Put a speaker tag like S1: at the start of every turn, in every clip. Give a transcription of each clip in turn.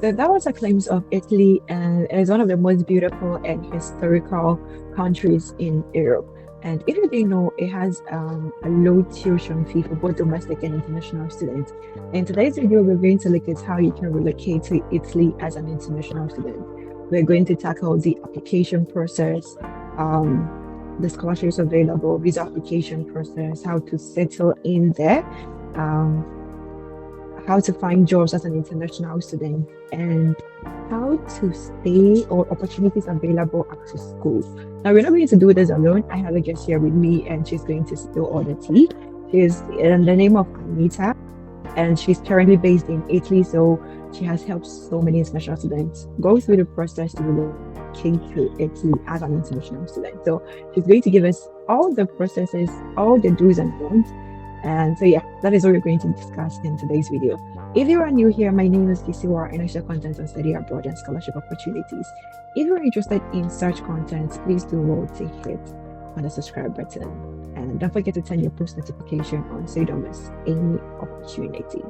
S1: So that was a glimpse of Italy, and it is one of the most beautiful and historical countries in Europe. And if you didn't know, it has a low tuition fee for both domestic and international students. In today's video, we're going to look at how you can relocate to Italy as an international student. We're going to tackle the application process, um, the scholarships available, visa application process, how to settle in there, um, how to find jobs as an international student, and how to stay or opportunities available after school. Now, we're not going to do this alone. I have a guest here with me, and she's going to spill all the tea. She's in the name of Anita, and she's currently based in Italy. So she has helped so many international students go through the process to relocate to Italy as an international student. So she's going to give us all the processes, all the do's and don'ts, and so, yeah, that is what we're going to discuss in today's video. If you are new here, my name is Kisiwa and I share content on study abroad and scholarship opportunities. If you're interested in such content, please do well to hit on the subscribe button. And don't forget to turn your post notification on so you don't miss any opportunity.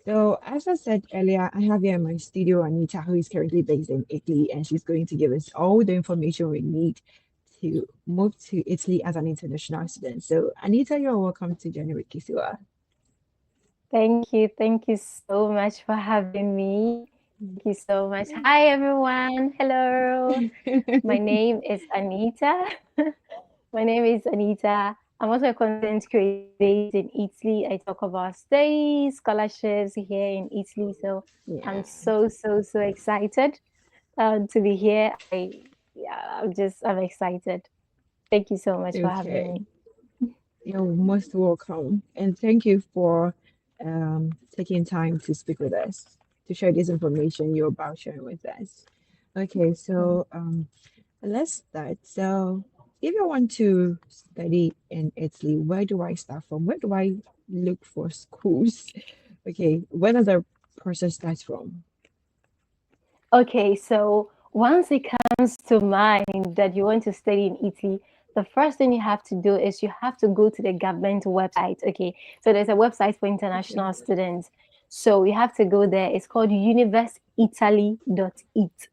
S1: So, as I said earlier, I have here in my studio Anita, who is currently based in Italy, and she's going to give us all the information we need to move to Italy as an international student. So, Anita, you're welcome to journey with Kisiwa.
S2: Thank you. Thank you so much for having me. Thank you so much. Hi, everyone. Hello. My name is Anita. My name is Anita. I'm also a content creator based in Italy. I talk about studies, scholarships here in Italy. So I'm
S1: Yeah.
S2: so excited to be here. I'm excited. Thank you so much for having
S1: Okay.
S2: me.
S1: You're most welcome. And thank you for taking time to speak with us, to share this information you're about sharing with us. Okay, so let's start. So, if I want to study in Italy, where do I start from? Where do I look for schools? Okay, where does the process start from?
S2: Okay, so once it comes to mind that you want to study in Italy, the first thing you have to do is you have to go to the government website. Okay, so there's a website for
S1: Okay.
S2: international students. So you have to go there. It's called universeitaly.it.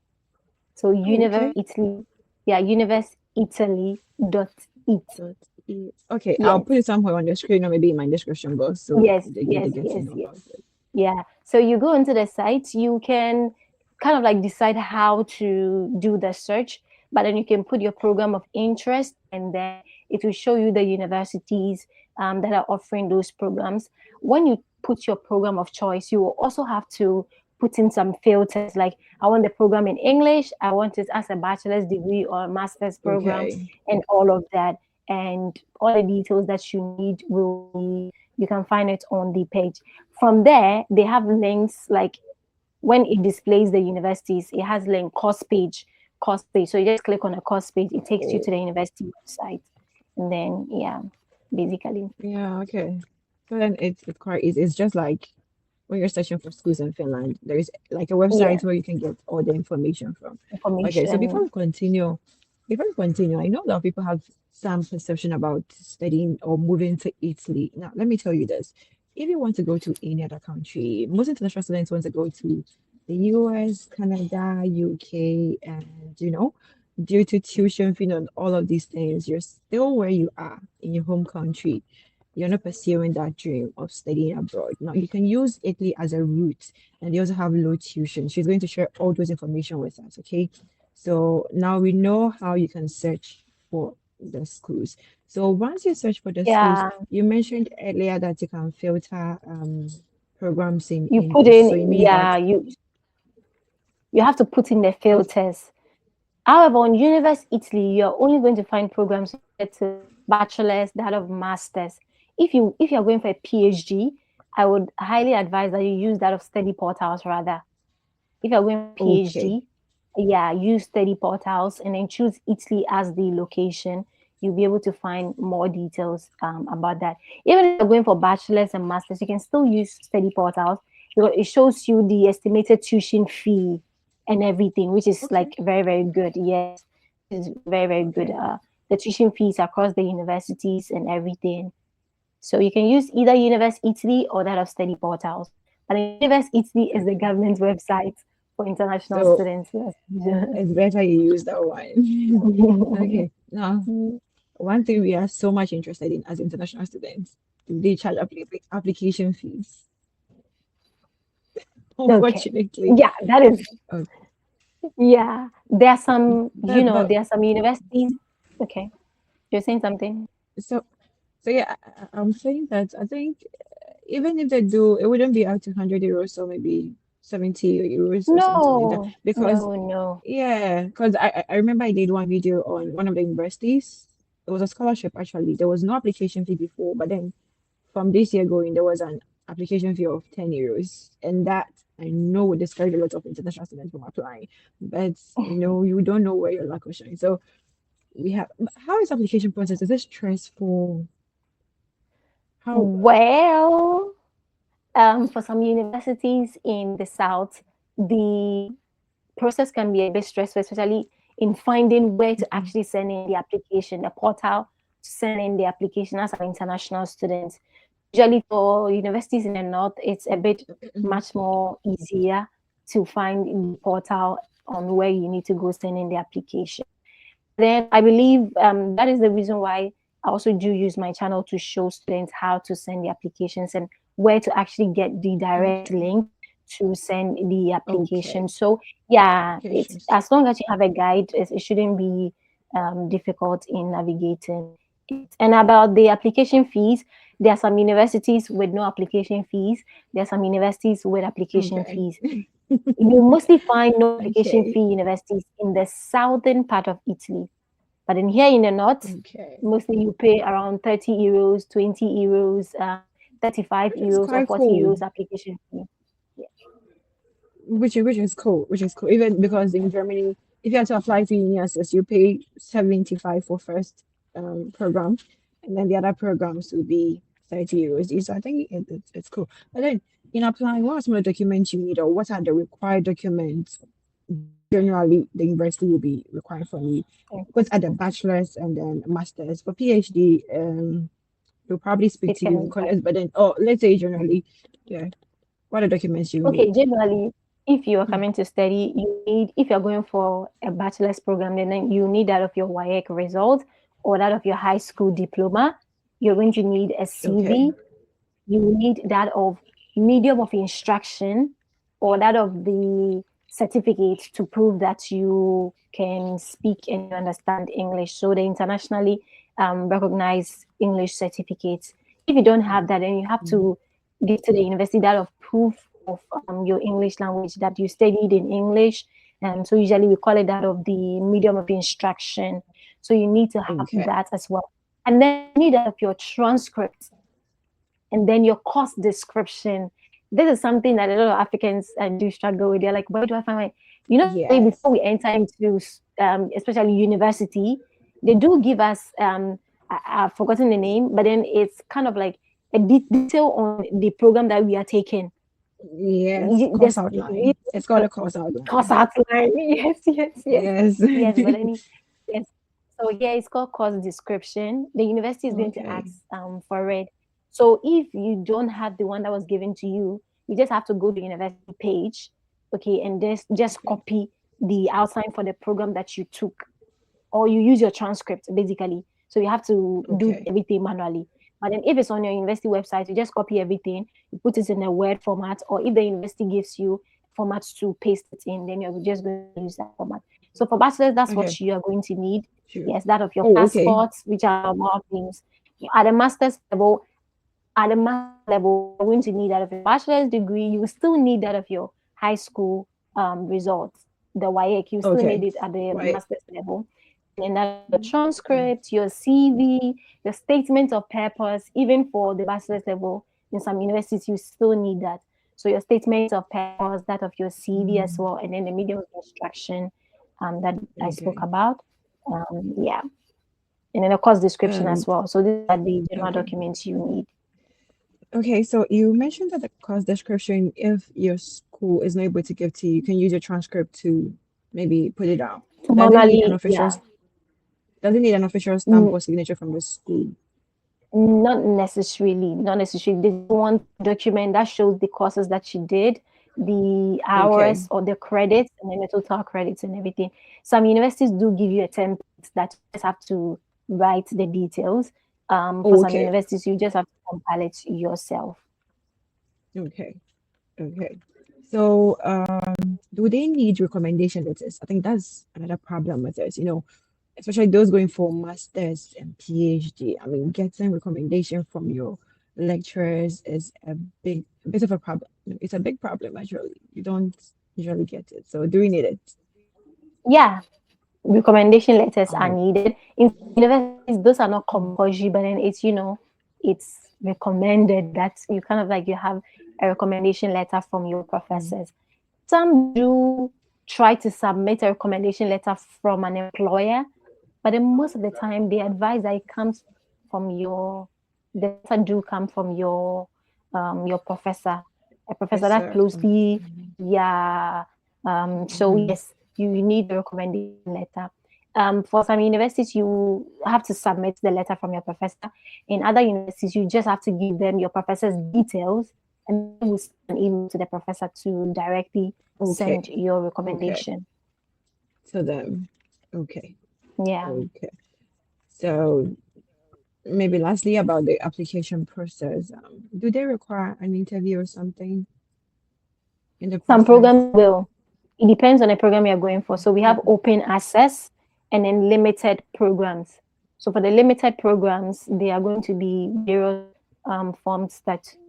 S2: So
S1: Oh, okay.
S2: Universe Italy, yeah, universeitaly.it.
S1: Okay, I'll put
S2: Yes,
S1: it somewhere on the screen or maybe in my description box so
S2: yes,
S1: they
S2: yes,
S1: get to
S2: yes,
S1: know about
S2: yes.
S1: it.
S2: Yeah. So you go into the site, you can kind of like decide how to do the search, but then you can put your program of interest and then it will show you the universities that are offering those programs. When you put your program of choice, you will also have to put in some filters like I want the program in English, I want it as a bachelor's degree or a master's program,
S1: Okay.
S2: and all of that. And all the details that you need will be, you can find it on the page. From there, they have links like when it displays the universities, it has link course page. So you just click on a course page, it takes you
S1: Oh,
S2: to the university website. And then yeah, basically.
S1: yeah, okay. So then it's quite easy. It's just like when you're searching for schools in Finland, there is like a
S2: Yeah,
S1: website where you can get all the information from. Okay, so
S2: information.
S1: before we continue, I know a lot of people have some perception about studying or moving to Italy. Now, let me tell you this. If you want to go to any other country, most international students want to go to the US, Canada, UK, and due to tuition fee and all of these things, you're still where you are in your home country. You're not pursuing that dream of studying abroad. Now, you can use Italy as a route, and they also have low tuition. She's going to share all those information with us, okay? So now we know how you can search for the schools. So once you search for the schools,
S2: Yeah,
S1: you mentioned earlier that you can filter programs in
S2: you put
S1: English. So
S2: in,
S1: it means that
S2: yeah, you have to put in the
S1: okay,
S2: filters. However, on Universe Italy, you're only going to find programs related to bachelor's, that of masters. If you're going for a PhD, I would highly advise that you use that of study portals rather. If you're going for
S1: okay,
S2: PhD, yeah, use study portals and then choose Italy as the location. You'll be able to find more details about that. Even if you're going for bachelor's and masters, you can still use study portals because it shows you the estimated tuition fee and everything, which is
S1: okay,
S2: like very, very good. Yes, it's very, very good.
S1: okay.
S2: the tuition fees across the universities and everything. So you can use either Universe Italy or that of Study Portals. But Universe Italy is the
S1: Okay.
S2: government website for international
S1: So
S2: students. Yes.
S1: it's better you use that one. Okay. Now, one thing we are so much interested in as international students, do they charge application fees?
S2: Okay.
S1: Unfortunately.
S2: Yeah, that is,
S1: Oh,
S2: yeah. There are some,
S1: but
S2: there are some universities. Okay. You're saying something?
S1: so yeah, I'm saying that I think even if they do, it wouldn't be up to 100 euros, so maybe 70 euros or something like that.
S2: No,
S1: Because
S2: no, no.
S1: yeah, because I remember I did one video on one of the universities. It was a scholarship actually. There was no application fee before, but then from this year going, there was an application fee of 10 euros. And that I know would discourage a lot of international students from applying. But you don't know where your luck will shine. So we have, how is application process? Is it stressful? How,
S2: Well, for some universities in the south, the process can be a bit stressful, especially in finding where to
S1: mm,
S2: actually send in the application, the portal to send in the application as an international student. Usually for universities in the north, it's a bit
S1: mm,
S2: much more easier to find the portal on where you need to go send in the application. Then I believe that is the reason why I also do use my channel to show students how to send the applications and where to actually get the direct
S1: okay,
S2: link to send the application.
S1: okay,
S2: So yeah, it's
S1: applications.
S2: as long as you have a guide, it shouldn't be difficult in navigating it. And about the application fees, there are some universities with no application fees. There are some universities with application
S1: Okay,
S2: fees. You mostly find no application
S1: okay,
S2: fee universities in the southern part of Italy. But in here in the north,
S1: okay.
S2: mostly you pay around 30 euros, 20 euros, 35
S1: Which is
S2: euros, or
S1: quite
S2: 40
S1: cool.
S2: euros application fee. Yeah.
S1: Which is cool. Which is cool. Even because in Germany, if you have to apply for UNIASS, you pay 75 for first program, and then the other programs will be 30 euros. So I think it's cool. But then in applying, what are some of the documents you need, or what are the required documents generally the university will be requiring from you? Because at the bachelor's and then master's for PhD, they'll probably speak
S2: It
S1: to you
S2: can
S1: in
S2: be quite.
S1: college. But then, oh, let's say generally, yeah, what are the documents you
S2: Okay,
S1: need?
S2: generally, if you are
S1: Hmm,
S2: coming to study, you need, if you're going for a bachelor's program, then you need that of your WAEC result or that of your high school diploma. You're going to need a
S1: okay.
S2: CV. You need that of medium of instruction or that of the certificate to prove that you can speak and you understand English. So the internationally recognized English certificates. If you don't have that, then you have
S1: Mm,
S2: to give to the university that of proof of your English language that you studied in English. And so usually we call it that of the medium of instruction. So you need to have
S1: okay.
S2: that as well. And then you need that of your transcript and then your course description. This is something that a lot of Africans do struggle with. They're like, where do I find my, before
S1: Yes.
S2: we enter into, especially university, they do give us, I've forgotten the name, but then it's kind of like a detail on the program that we are taking.
S1: Yes. Course
S2: There's
S1: outline. It's called a course
S2: course
S1: outline.
S2: outline. Yes, yes, yes,
S1: Yes.
S2: yes. But any, yes. So here it's called course description. The university is going to
S1: Okay.
S2: ask for it. So if you don't have the one that was given to you, you just have to go to the university page, okay, and just
S1: Okay.
S2: copy the outline for the program that you took or you use your transcript basically. So you have to do
S1: Okay.
S2: everything manually. But then if it's on your university website, you just copy everything, you put it in a Word format, or if the university gives you formats to paste it in, then you're just going to use that format. So for bachelor's, that's
S1: Okay.
S2: what you are going to need.
S1: Sure.
S2: Yes, that of your
S1: Oh, okay.
S2: passports, which are more things. At the master's level, you're going to need that of your bachelor's degree. You will still need that of your high school results, the WAEC. You still
S1: Okay.
S2: need it at the
S1: Right.
S2: master's level. And that your transcript, your CV, your statement of purpose, even for the bachelor's level in some universities, you still need that. So your statement of purpose, that of your CV as
S1: Mm,
S2: well, and then the medium of instruction that I spoke
S1: okay.
S2: about. Yeah, and then of course description as
S1: Um,
S2: well. So these are the general
S1: okay.
S2: documents you need.
S1: Okay, so you mentioned that the course description, if your school is not able to give to you, you can use your transcript to maybe put it out.
S2: So
S1: Does it need an
S2: manually,
S1: official?
S2: yeah,
S1: Doesn't need an official stamp
S2: Mm,
S1: or signature from the school.
S2: not necessarily, not necessarily. They just want a document that shows the courses that she did, the
S1: Okay.
S2: hours or the credits, and then the total credits and everything. Some universities do give you a template that you just have to write the details. For
S1: Oh,
S2: some
S1: okay.
S2: universities, you just have to compile it yourself.
S1: Okay. Okay. So, do they need recommendation letters? I think that's another problem with it, especially those going for masters and PhD. I mean, getting recommendation from your lecturers is a bit of a problem. It's a big problem, actually. You don't usually get it. So, do we need it?
S2: Yeah, recommendation letters are
S1: Oh,
S2: needed. In some universities, those are not compulsory, but then it's recommended that you kind of like you have a recommendation letter from your
S1: mm,
S2: professors. Some do try to submit a recommendation letter from an employer, but then most of the time they advise that it comes from the letter do come from your professor, a professor that
S1: professor.
S2: closely, yeah. So
S1: Mm-hmm.
S2: yes, you need a recommendation letter. For some universities, you have to submit the letter from your professor. In other universities, you just have to give them your professor's details, and they will send an email to the professor to directly send
S1: Okay.
S2: your
S1: Okay.
S2: recommendation.
S1: So then, okay.
S2: Yeah.
S1: Okay. So maybe lastly about the application process. Do they require an interview or something in the
S2: Some
S1: process?
S2: programs will. It depends on the program you're going for. So we have
S1: Okay.
S2: open access and then limited programs. So for the limited programs, there are going to be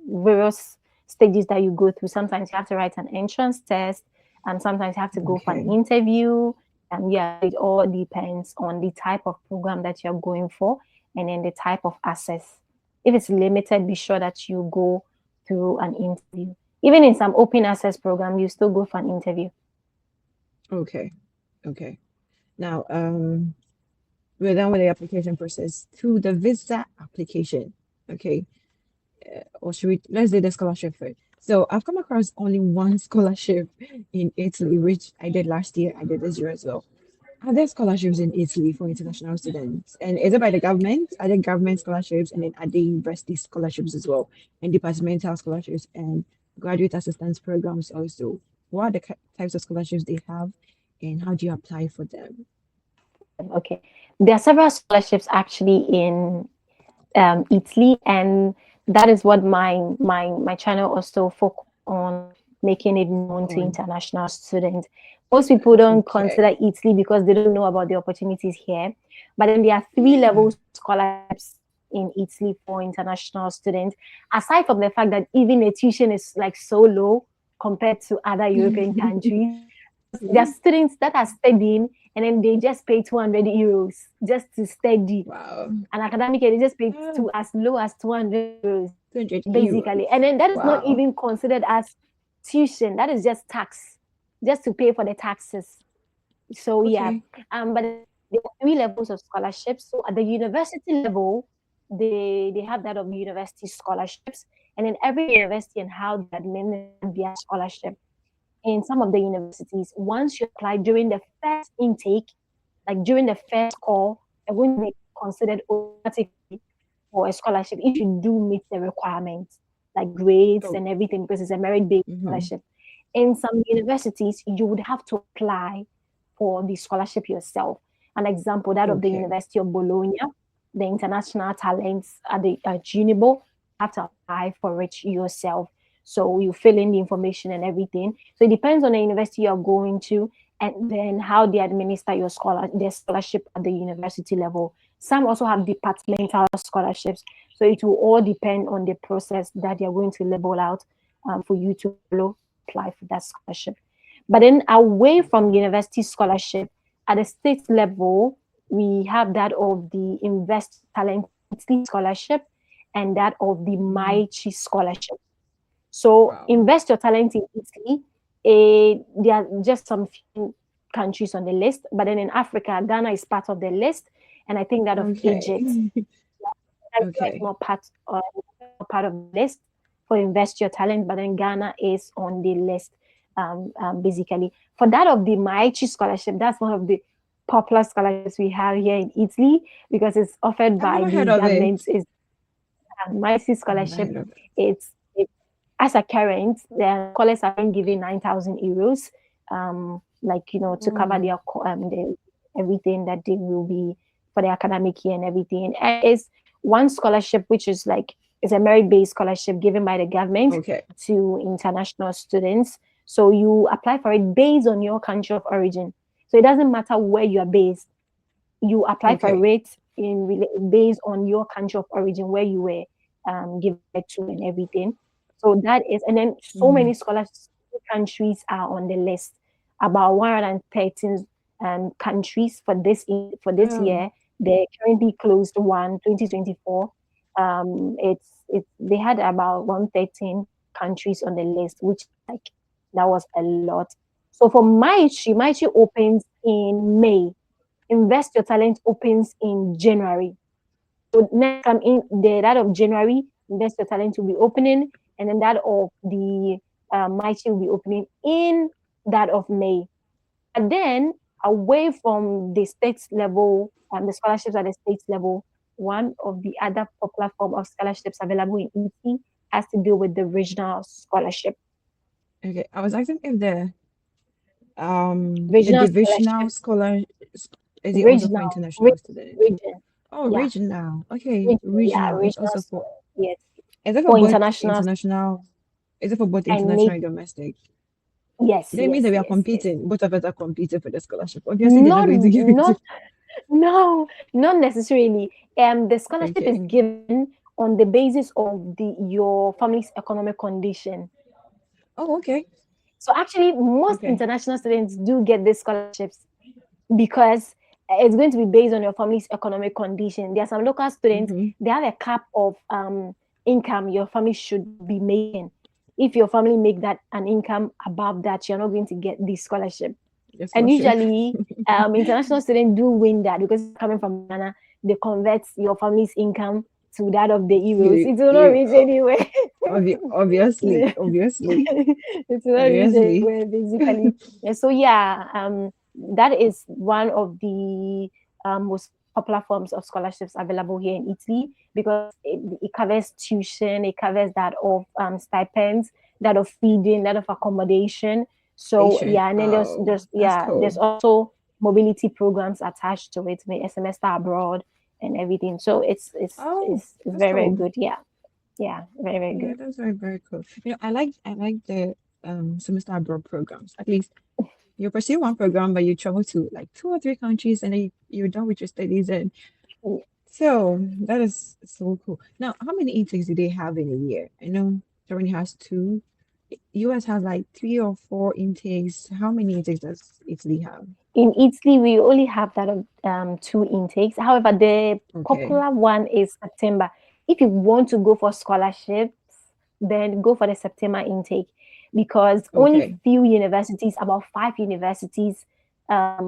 S2: various stages that you go through. Sometimes you have to write an entrance test, and sometimes you have to go for an
S1: Okay.
S2: interview. And yeah, it all depends on the type of program that you're going for and then the type of access. If it's limited, be sure that you go through an interview. Even in some open access program, you still go for an interview.
S1: Okay. Okay. Now, we're done with the application process to the visa application. Okay. Or should we let's do the scholarship first. So I've come across only one scholarship in Italy, which I did last year. I did this year as well. Are there scholarships in Italy for international students? And is it by the government? Are there government scholarships and then are there university scholarships as well? And departmental scholarships and graduate assistance programs also. What are the types of scholarships they have and how do you apply for them?
S2: Okay. There are several scholarships actually in Italy, and that is what my channel also focus on making it known to
S1: On
S2: international students. Most people don't
S1: okay.
S2: consider Italy because they don't know about the opportunities here. But then there are three
S1: Yeah.
S2: levels of scholarships in Italy for international students. Aside from the fact that even the tuition is like so low compared to other European countries, because there are students that are studying and then they just pay 200 euros just to study
S1: Wow.
S2: an academic year, they just pay
S1: Ah,
S2: to as low as 200 euros,
S1: 200
S2: basically. And
S1: euros.
S2: then that is not
S1: Wow.
S2: even considered as tuition. That is just tax, just to pay for the taxes. So yeah,
S1: Okay.
S2: but there are three levels of scholarships. So at the university level, they have that of university scholarships, and then every university and how they administer their scholarship. In some of the universities, once you apply during the first intake, like during the first call, you're going to be considered automatically for a scholarship if you do meet the requirements, like grades
S1: Oh.
S2: and everything, because it's a merit-based
S1: Mm-hmm.
S2: scholarship. In some universities, you would have to apply for the scholarship yourself. An example, that of the
S1: Okay.
S2: University of Bologna, the international talents at the Junibo, have to apply for it yourself. So you fill in the information and everything. So it depends on the university you're going to and then how they administer their scholarship at the university level. Some also have departmental scholarships. So it will all depend on the process that you're going to level out for you to follow, apply for that scholarship. But then away from university scholarship, at the state level, we have that of the Invest Talent Italy scholarship and that of the
S1: Mm-hmm.
S2: Maichi scholarship. So
S1: Wow.
S2: invest your talent in Italy. There are just some few countries on the list, but then in Africa, Ghana is part of the list, and I think that of Egypt,
S1: Okay.
S2: Nigeria is
S1: Okay.
S2: not part of the list for invest your talent, but then Ghana is on the list. Basically, for that of the Maichi scholarship, that's one of the popular scholarships we have here in Italy because it's offered
S1: I've
S2: by
S1: never heard
S2: the
S1: of
S2: government.
S1: it.
S2: Is Mighty
S1: I've never
S2: Scholarship.
S1: heard of it.
S2: It's as a current, the scholars are being given 9,000 euros, to cover
S1: Oh,
S2: everything that they will be for the academic year and everything. And it's one scholarship which is like it's a merit-based scholarship given by the government
S1: okay.
S2: to international students. So you apply for it based on your country of origin. So it doesn't matter where you are based, you apply for
S1: Okay.
S2: it based on your country of origin where you were given birth to and everything. So that is, and then so
S1: Mm.
S2: many scholars countries are on the list. About 113 countries for for this
S1: Oh,
S2: year. They currently closed one 2024. They had about 113 countries on the list, which is like that was a lot. So for Maichi opens in May. Invest Your Talent opens in January. So next time in that of January, Invest Your Talent will be opening, and then that of the Mighty will be opening in that of May. But then away from the state level and the scholarships at the state level, one of the other popular form of scholarships available in ET has to do with the regional scholarship.
S1: okay. I was asking if the
S2: Regional
S1: divisional
S2: scholarship,
S1: scholar is it also for
S2: regional,
S1: international students?
S2: region,
S1: Oh,
S2: yeah,
S1: regional. Okay,
S2: regional, yeah,
S1: regional is
S2: regional,
S1: also for.
S2: yes,
S1: Is it for
S2: for
S1: both
S2: international
S1: international? Is it for both
S2: and
S1: international and domestic?
S2: yes,
S1: They mean that
S2: yes,
S1: we are
S2: yes, yes.
S1: competing. Both of us are competing for the scholarship. Obviously, they're not
S2: Not,
S1: going to give it to.
S2: not, no, not necessarily. The scholarship is
S1: Okay.
S2: given on the basis of the your family's economic condition.
S1: Oh, okay.
S2: So actually, most
S1: Okay.
S2: international students do get these scholarships because it's going to be based on your family's economic condition. There are some local students,
S1: Mm-hmm.
S2: they have a cap of income your family should be making. If your family make that an income above that, you're not going to get the scholarship.
S1: The
S2: And
S1: scholarship.
S2: usually, international students do win that because you're coming from Ghana, they convert your family's income to that of the euros.
S1: you,
S2: It will not
S1: you,
S2: reach anywhere.
S1: obviously, obviously,
S2: It will not reach
S1: obviously.
S2: anywhere, basically. And so, yeah, that is one of the most popular forms of scholarships available here in Italy because it covers tuition, it covers that of stipends, that of feeding, that of accommodation. So
S1: Patient.
S2: yeah, and then
S1: Oh, that's
S2: there's
S1: cool.
S2: also mobility programs attached to it, a semester abroad and everything. So
S1: Oh,
S2: it's
S1: that's
S2: very, very
S1: cool.
S2: good. Yeah, yeah, very, very
S1: Yeah,
S2: good.
S1: that's very, very cool. I like the semester abroad programs. At least you pursue one program, but you travel to like two or three countries, and then you're done with your studies. And so that is so cool. Now, how many intakes do they have in a year? I know Germany has two. US has like three or four intakes. How many intakes does Italy have?
S2: In Italy, we only have that of two intakes. However, the
S1: Okay,
S2: popular one is September. If you want to go for scholarships, then go for the September intake because only
S1: okay,
S2: few universities, about five universities, have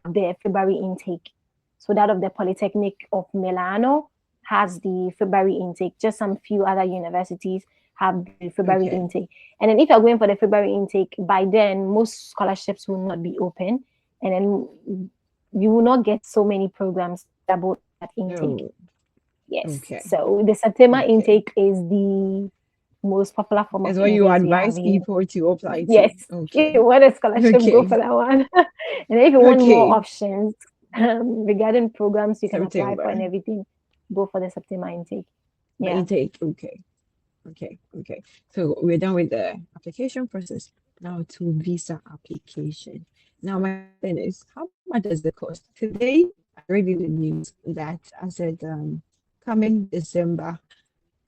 S2: the February intake. So that of the Polytechnic of Milano has the February intake. Just some few other universities have the February
S1: okay.
S2: intake. And then if you're going for the February intake, by then most scholarships will not be open, and then you will not get so many programs available in that intake.
S1: Oh,
S2: Yes.
S1: okay,
S2: So the September
S1: okay.
S2: intake is the most popular form of
S1: Is what you
S2: intake we have
S1: advise
S2: here.
S1: people to apply to.
S2: Yes. If
S1: Okay,
S2: you want a scholarship, go
S1: okay,
S2: for that one. And if you want more
S1: okay.
S2: options regarding programs you can apply for and
S1: September.
S2: everything, go for the September intake.
S1: The
S2: Yeah.
S1: intake. Okay, okay, okay. So we're done with the application process. Now to visa application. Now my question is, how much does it cost? Today I read in the news that I said coming December,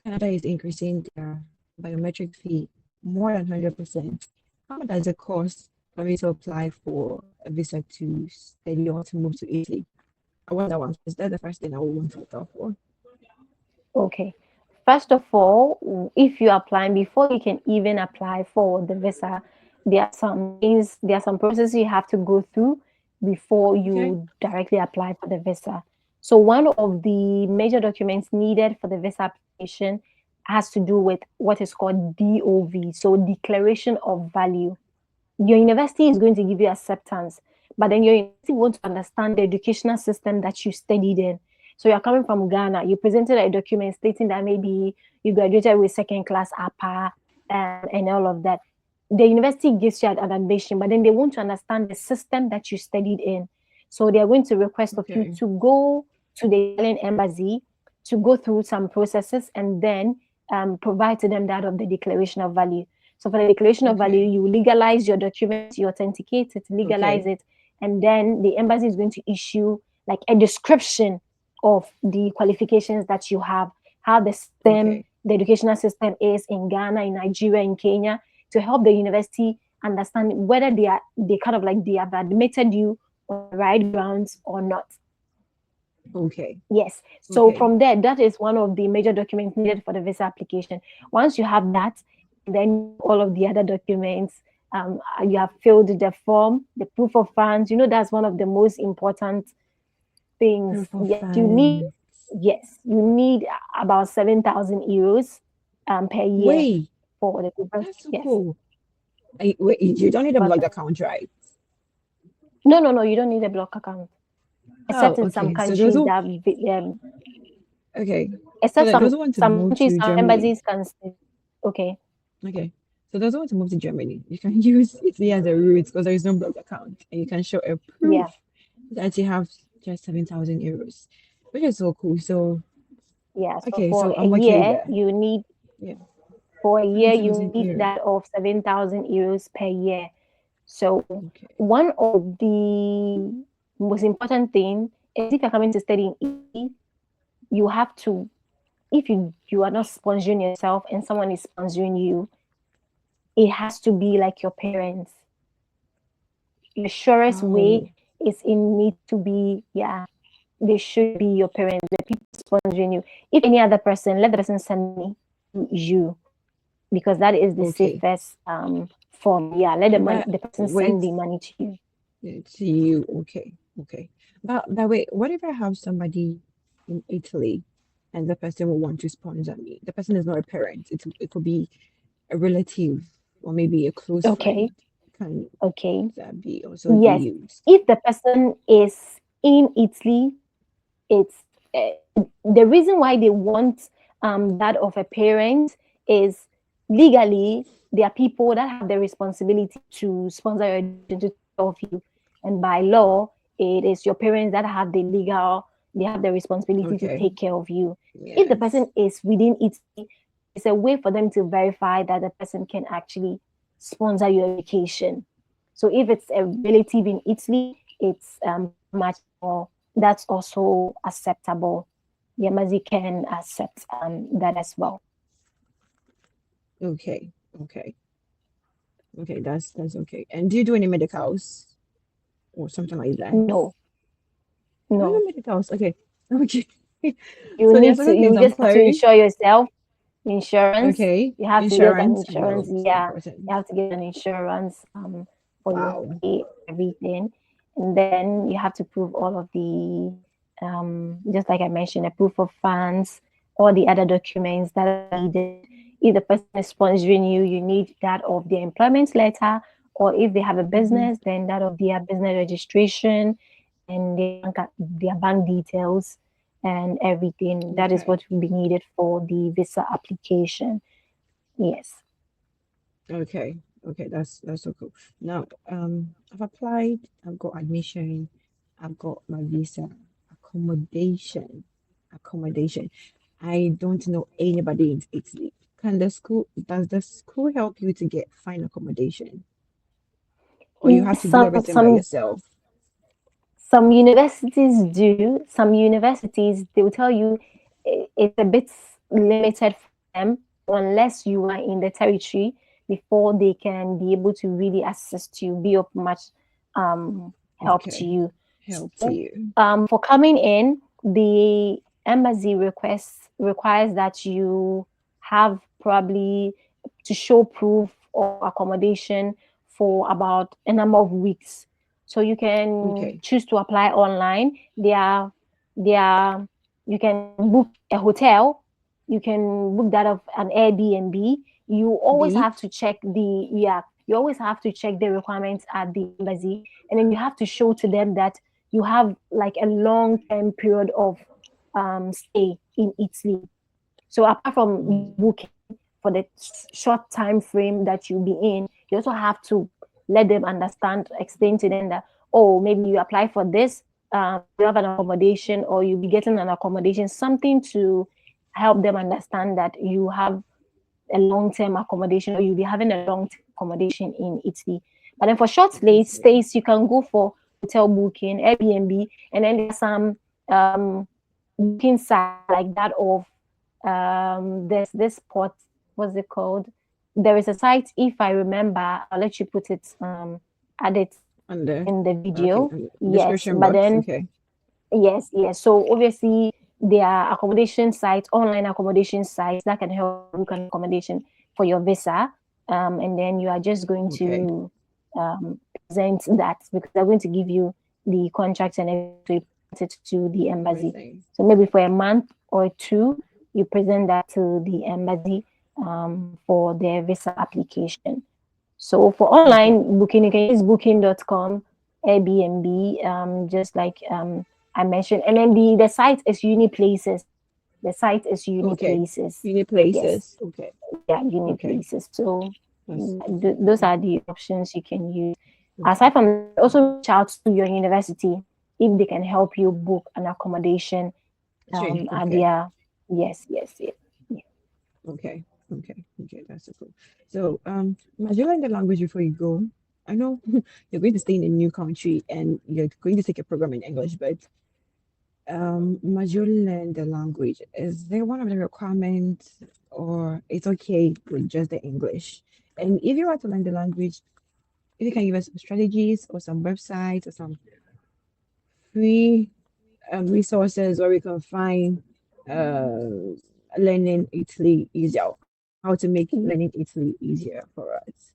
S1: Canada is increasing their biometric fee more than 100%. How much does it cost for me to apply for a visa to study or to move to Italy? I want that one first. That's the first thing I would want to apply for.
S2: Okay. First of all, if you're applying before you can even apply for the visa, there are some processes you have to go through before
S1: Okay.
S2: you directly apply for the visa. So one of the major documents needed for the visa application has to do with what is called DOV, so Declaration of Value. Your university is going to give you acceptance, but then your university want to understand the educational system that you studied in. So you're coming from Ghana, you presented a document stating that maybe you graduated with second class upper and all of that. The university gives you an admission, but then they want to understand the system that you studied in. So they're going to request of you
S1: Okay.
S2: to go to the Italian embassy to go through some processes and then provide to them that of the declaration of value. So for the declaration of value,
S1: Okay.
S2: you legalize your documents, you authenticate it, legalize
S1: Okay.
S2: it, and then the embassy is going to issue like a description of the qualifications that you have, how the system,
S1: Okay.
S2: the educational system is in Ghana, in Nigeria, in Kenya, to help the university understand whether they kind of like they have admitted you on the right grounds or not.
S1: Okay.
S2: Yes. So
S1: Okay.
S2: from there, that is one of the major documents needed for the visa application. Once you have that, and then you have all of the other documents, you have filled the form, the proof of funds. You know, that's one of the most important things.
S1: Proof of
S2: Yes, you need.
S1: funds.
S2: Yes, you need about 7,000 euros per year
S1: Wait,
S2: for the proof.
S1: that's so
S2: Yes,
S1: cool. Wait, you don't need a
S2: but
S1: blocked account, right?
S2: no, no, no, you don't need a block account,
S1: Oh,
S2: except in some
S1: okay. So those
S2: countries
S1: who
S2: that
S1: okay. So
S2: except
S1: like those who want to
S2: some
S1: move
S2: countries,
S1: to
S2: some
S1: Germany.
S2: embassies can say, okay,
S1: Okay. So those who want to move to Germany, you can use Italy as a route because there is no blocked account, and you can show a proof
S2: yeah.
S1: that you have just 7,000 euros, which is so cool. So
S2: Yeah, so
S1: okay,
S2: for
S1: so
S2: a
S1: I'm okay
S2: year,
S1: there.
S2: you need
S1: Yeah,
S2: for a year you
S1: 7,000
S2: need
S1: euros.
S2: that of 7,000 euros per year. So
S1: Okay.
S2: one of the most important thing is if you're coming to study in Italy, you have to if you are not sponsoring yourself and someone is sponsoring you, it has to be like your parents. Your surest way
S1: Oh,
S2: is in need to be yeah, they should be your parents, the people sponsoring you. If any other person, let the person send money to you because that is the
S1: okay.
S2: safest form. Yeah, let
S1: But
S2: the person
S1: wait,
S2: send the money to you.
S1: to you. Okay, okay. But wait, what if I have somebody in Italy and the person will want to sponsor me? The person is not a parent. It could be a relative or maybe a close
S2: Okay,
S1: friend. Can
S2: okay.
S1: that be also be
S2: Yes,
S1: used?
S2: if the person is in Italy, it's the reason why they want that of a parent is legally there are people that have the responsibility to sponsor your education to take care of you, and by law it is your parents that have the legal they have the responsibility to
S1: Okay.
S2: take care of you. If the
S1: Yes.
S2: person is within Italy, it's a way for them to verify that the person can actually sponsor your education. So if it's a relative in Italy, it's pretty much more that's also acceptable. Yamazi can accept that as well.
S1: Okay. Okay. Okay. That's okay. And do you do any medicals or something like that?
S2: No,
S1: Oh,
S2: no.
S1: no medicals. Okay. Okay.
S2: You
S1: So there are
S2: need to,
S1: certain things
S2: you
S1: I'm
S2: just have to
S1: sorry.
S2: insure yourself. Insurance,
S1: Okay.
S2: you have to get an
S1: Insurance.
S2: insurance.
S1: Important.
S2: Yeah, you
S1: Important.
S2: have to get an insurance for your
S1: Wow.
S2: stay, everything. And then you have to prove all of the, just like I mentioned, a proof of funds, all the other documents that are needed. If the person is sponsoring you, you need that of their employment letter, or if they have a
S1: Hmm.
S2: business, then that of their business registration and their bank details and everything. That is
S1: Okay.
S2: what will be needed for the visa application. Yes.
S1: Okay. Okay. That's so cool. Now, I've applied. I've got admission. I've got my visa. Accommodation. Accommodation. I don't know anybody in Italy. Does the school help you to get fine accommodation? Or you have
S2: Yes,
S1: to do everything by yourself?
S2: some universities do. Some universities they will tell you it's a bit limited for them unless you are in the territory before they can be able to really assist you, be of much help to
S1: Okay.
S2: you.
S1: Help to
S2: So,
S1: you.
S2: for coming in, the embassy requires that you have probably to show proof of accommodation for about a number of weeks. So you can
S1: Okay.
S2: choose to apply online. There are you can book a hotel, you can book that of an Airbnb. You always
S1: B.
S2: have to check the yeah You always have to check the requirements at the embassy, and then you have to show to them that you have like a long term period of stay in Italy. So apart from you
S1: Mm.
S2: booking for the short time frame that you'll be in, you also have to let them understand, explain to them that, oh, maybe you apply for this, you have an accommodation, or you'll be getting an accommodation, something to help them understand that you have a long-term accommodation, or you'll be having a long-term accommodation in Italy. But then for short
S1: Okay.
S2: stays, you can go for hotel booking, Airbnb, and then there's some um, booking sites like that of there's this spot, what's it called? There is a site, if I remember, I'll let you put it add it
S1: On the
S2: in the
S1: okay
S2: video.
S1: on the
S2: Yes,
S1: description
S2: but
S1: box.
S2: then
S1: Okay.
S2: yes, yes. So obviously there are accommodation sites, online accommodation sites that can help you book an accommodation for your visa. And then you are just going
S1: Okay.
S2: to present that because they're going to give you the contracts and everything. So you present it to the embassy.
S1: Everything.
S2: So maybe for a month or two, you present that to the embassy for their visa application. So for
S1: Okay.
S2: online booking, you can use booking.com, Airbnb, just like I mentioned. And then the site is Uni Places. The site is Uni
S1: Okay.
S2: Places.
S1: You need
S2: Yes,
S1: places. Okay.
S2: yeah, Uni
S1: Okay.
S2: Places. So
S1: That's
S2: those
S1: okay.
S2: are the options you can use.
S1: Okay.
S2: Aside from that, you can also reach out to your university if they can help you book an accommodation
S1: Sure.
S2: at
S1: Okay.
S2: their yes, yes, yes. Yeah.
S1: Okay. Okay. Okay. That's so cool. So, must you learn the language before you go? I know you're going to stay in a new country and you're going to take a program in English, but must you learn the language? Is there one of the requirements, or it's okay with just the English? And if you want to learn the language, if you can give us some strategies or some websites or some free resources where we can find uh, learning Italy easier, how to make learning Italy easier for us.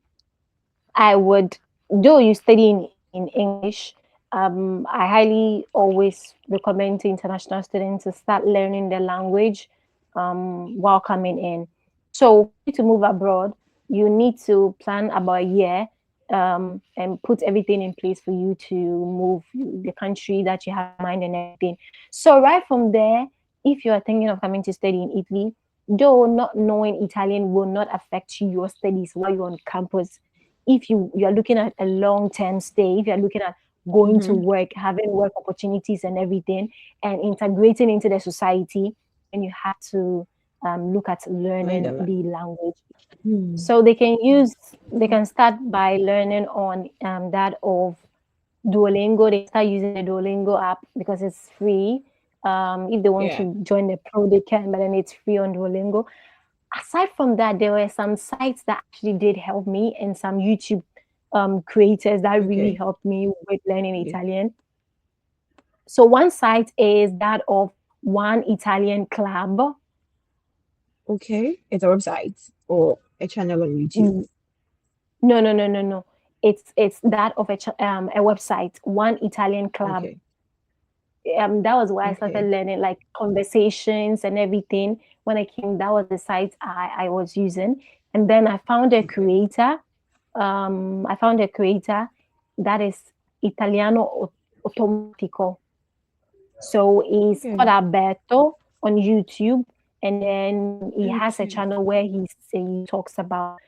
S2: I would, though you study in English, I highly always recommend to international students to start learning the language while coming in. So for you to move abroad, you need to plan about a year and put everything in place for you to move the country that you have in mind and everything. So right from there, if you are thinking of coming to study in Italy, though not knowing Italian will not affect your studies while you're on campus. If you are looking at a long term stay, if you're looking at going to
S1: Mm-hmm.
S2: work, having work opportunities and everything, and integrating into the society, then you have to look at
S1: Learn
S2: learning
S1: the
S2: the
S1: language.
S2: language.
S1: Hmm.
S2: So they can start by learning on that of Duolingo. They can start using the Duolingo app because it's free. If they want
S1: Yeah.
S2: to join the pro, they can, but then it's free on Duolingo. Aside from that, there were some sites that actually did help me and some YouTube creators that really
S1: Okay.
S2: helped me with learning
S1: Yeah.
S2: Italian. So one site is that of One Italian Club.
S1: Okay. It's a website or a channel on YouTube.
S2: Mm, no, no, no, no, no. It's that of a website, One Italian Club.
S1: Okay.
S2: That was where I started
S1: Okay.
S2: learning like conversations and everything. When I came, that was the site I was using. And then
S1: Okay.
S2: I found a creator that is Italiano Automatico. So he's called
S1: Okay.
S2: Alberto on YouTube, and then he has a
S1: Okay.
S2: channel where he talks about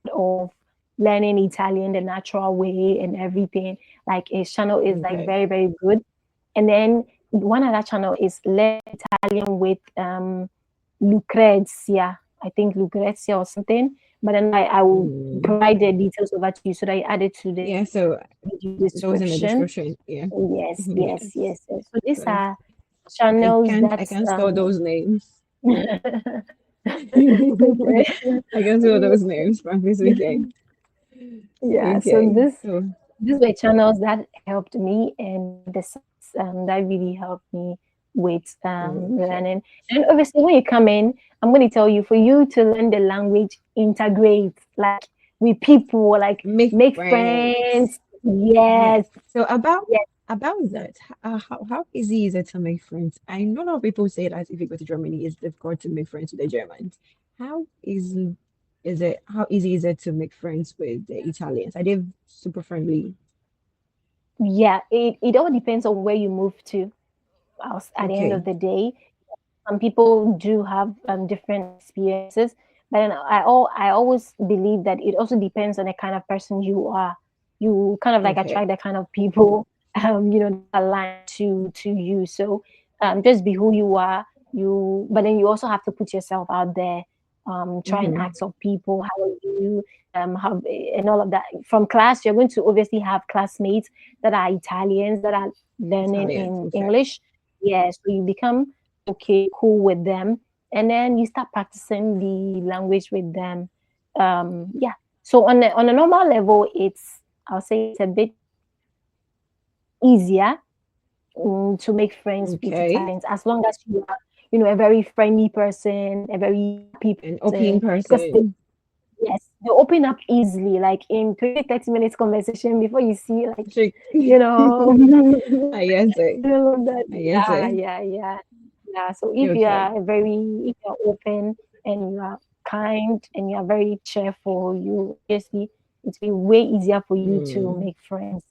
S2: that of learning Italian the natural way and everything. Like his channel is like
S1: Okay.
S2: very very good. And then one other channel is Learn Italian with Lucrezia. I think Lucrezia or something. But then I will
S1: Mm.
S2: provide the details over to you so that you add it to the
S1: Yeah. So
S2: video
S1: those in the
S2: description.
S1: description. Yeah.
S2: Yes, yes,
S1: Yes.
S2: yes, yes. So these
S1: So
S2: are channels
S1: I
S2: that
S1: can't spell those names. Yeah.
S2: okay.
S1: I can spell those names, frankly speaking.
S2: Yeah, so
S1: Okay. So
S2: these were channels that helped me and the sites that really helped me with
S1: okay.
S2: learning. And obviously when you come in, I'm going to tell you for you to learn the language, integrate like with people, like
S1: Make
S2: make
S1: friends.
S2: friends. Yes,
S1: Yes. So
S2: yes.
S1: about that, how easy is it to make friends? I know a lot of people say that if you go to Germany, it's difficult to make friends with the Germans. How easy? Is it how easy is it to make friends with the Italians? Are they super friendly?
S2: Yeah, it all depends on where you move to. At the end of
S1: Okay,
S2: the day, some people do have different experiences, but then I always believe that it also depends on the kind of person you are. You kind of like
S1: okay,
S2: attract the kind of people that align to you. So just be who you are. You But then you also have to put yourself out there. Try and
S1: mm-hmm.
S2: ask of people how are you, how and all of that. From class, you're going to obviously have classmates that are Italians that are learning
S1: Italians,
S2: in
S1: okay,
S2: English. Yeah, so you become okay, cool with them, and then you start practicing the language with them. Yeah. So on a normal level, I'll say it's a bit easier to make friends with
S1: okay,
S2: Italians as long as you are, a very friendly person, a very happy
S1: an open
S2: person, because
S1: person.
S2: yes, they open up easily, like in 20, 30 minutes conversation before you see, like,
S1: Trick.
S2: you know,
S1: I guess it.
S2: all of that.
S1: I guess
S2: Yeah,
S1: it.
S2: yeah, yeah. Yeah. So
S1: Okay.
S2: if you're open and you are kind and you are very cheerful, you obviously it's be way easier for you to
S1: Mm,
S2: make friends.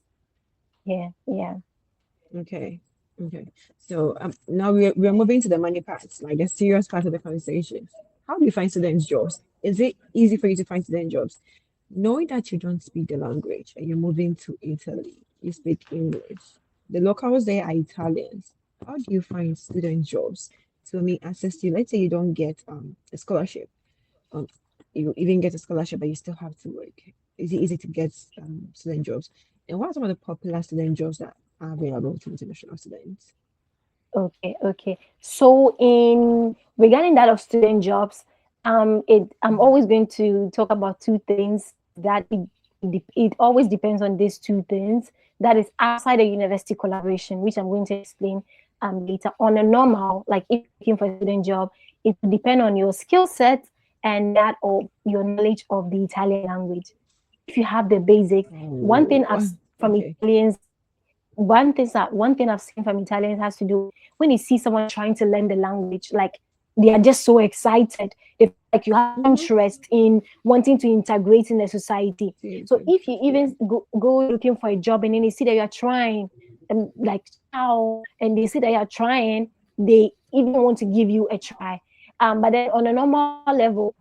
S2: Yeah, yeah.
S1: okay. Okay. So now we're moving to the money parts, like the serious part of the conversation. How do you find student jobs? Is it easy for you to find student jobs? Knowing that you don't speak the language and you're moving to Italy, you speak English. The locals there are Italians. How do you find student jobs to me access to? Let's say you don't get a scholarship. Um, you even get a scholarship, but you still have to work. Is it easy to get student jobs? And what are some of the popular student jobs that are available to international students?
S2: Okay, okay. So in regarding that of student jobs, I'm
S1: Mhm.
S2: always going to talk about two things that it always depends on these two things. That is outside the university collaboration, which I'm going to explain later. On a normal, like if you're looking for a student job, it will depend on your skill set and that of your knowledge of the Italian language. If you have the basics, one thing
S1: Oh,
S2: I've seen from
S1: okay.
S2: Italians one thing I've seen from Italians has to do with when you see someone trying to learn the language, like they are just so excited. They feel like you have
S1: Mhm.
S2: interest in wanting to integrate in the society. So if you
S1: Yeah.
S2: even go looking for a job and then they see that you're trying, and like ciao, and they see that you're trying, they even want to give you a try. But then on a normal level,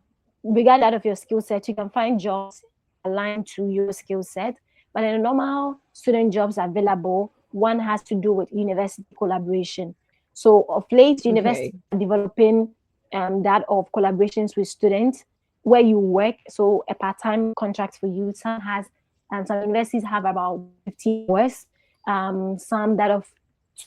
S2: regardless of your skill set, you can find jobs aligned to your skill set. But in a normal student jobs available, one has to do with university collaboration. So of late, universities
S1: Okay.
S2: are developing that of collaborations with students where you work. So a part-time contract for you. Some universities have about 150 hours, some that of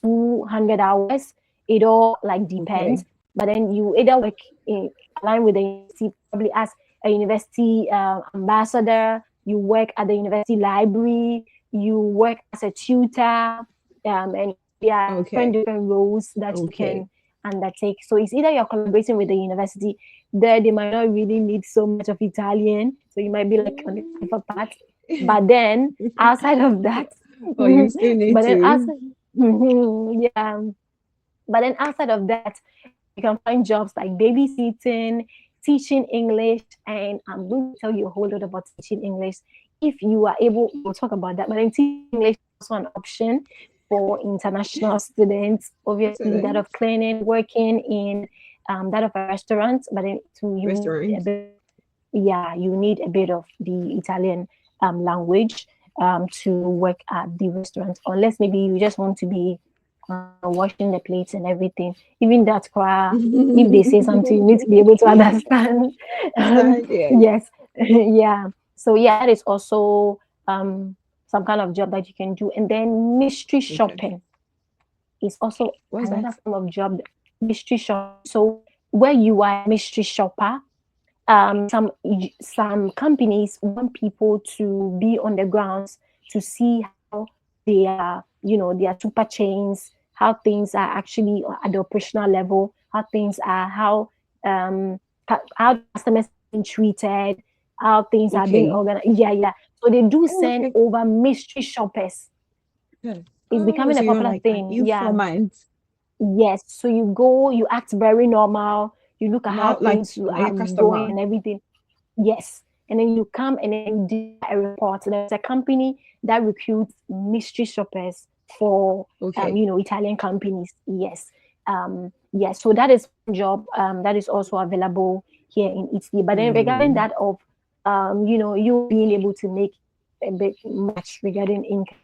S2: 200 hours. It all like depends.
S1: Okay.
S2: But then you either work in align with the university, probably as a university ambassador, you work at the university library, you work as a tutor, and there are
S1: Okay.
S2: different roles that you
S1: Okay.
S2: can undertake. So it's either you're collaborating with the university, there they might not really need so much of Italian, so you might be like on the safer part. But then outside of that,
S1: Oh, you still need
S2: but then
S1: to.
S2: outside, yeah, but then outside of that, you can find jobs like babysitting, teaching English, and I'm going to tell you a whole lot about teaching English. If you are able, we'll talk about that. But then teaching English is also an option for international students. Obviously, that
S1: Excellent.
S2: of cleaning, working in that of a restaurant, but then to you need a
S1: Restaurant.
S2: bit of, yeah, you need a bit of the Italian language to work at the restaurant, unless maybe you just want to be washing the plates and everything. Even that, if they say something, you need to be able to understand.
S1: Understand? Yes.
S2: Yes, yeah. So yeah, that is also some kind of job that you can do. And then mystery
S1: Okay.
S2: shopping is also
S1: What's that?
S2: another form of job. Mystery shopping. So where you are a mystery shopper, some companies want people to be on the grounds to see how their super chains, how things are actually at the operational level, how things are, how the customers are being treated, how things are being
S1: Okay.
S2: organized. Yeah, yeah. So they do
S1: Oh,
S2: send
S1: okay.
S2: over mystery shoppers.
S1: Good.
S2: It's
S1: Oh,
S2: becoming
S1: so
S2: a
S1: you're
S2: popular
S1: like an
S2: thing. Yeah.
S1: informant.
S2: Yes. So you go, you act very normal, you look at how
S1: Not like
S2: things
S1: not
S2: are
S1: your
S2: going
S1: customer.
S2: and everything. Yes. And then you come and then you deliver a report. There's a company that recruits mystery shoppers for
S1: Okay.
S2: Italian companies. Yes. Yes. So that is one job that is also available here in Italy. But then regarding
S1: Hmm.
S2: that of you being able to make a bit much regarding income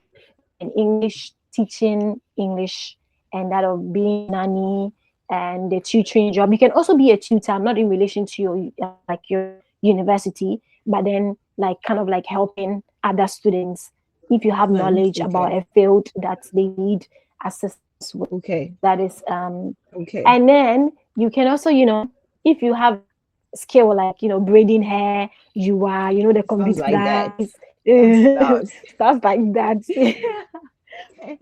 S2: and English, teaching English, and that of being a nanny and the tutoring job. You can also be a tutor, not in relation to your like your university, but then like kind of like helping other students if you have
S1: Excellent.
S2: knowledge about
S1: Okay.
S2: a field that they need assistance with.
S1: Okay.
S2: That is
S1: Okay.
S2: and then you can also, if you have skill like, braiding hair, you are, the
S1: Sounds
S2: computer
S1: like that.
S2: guys,
S1: That sounds.
S2: stuff like that.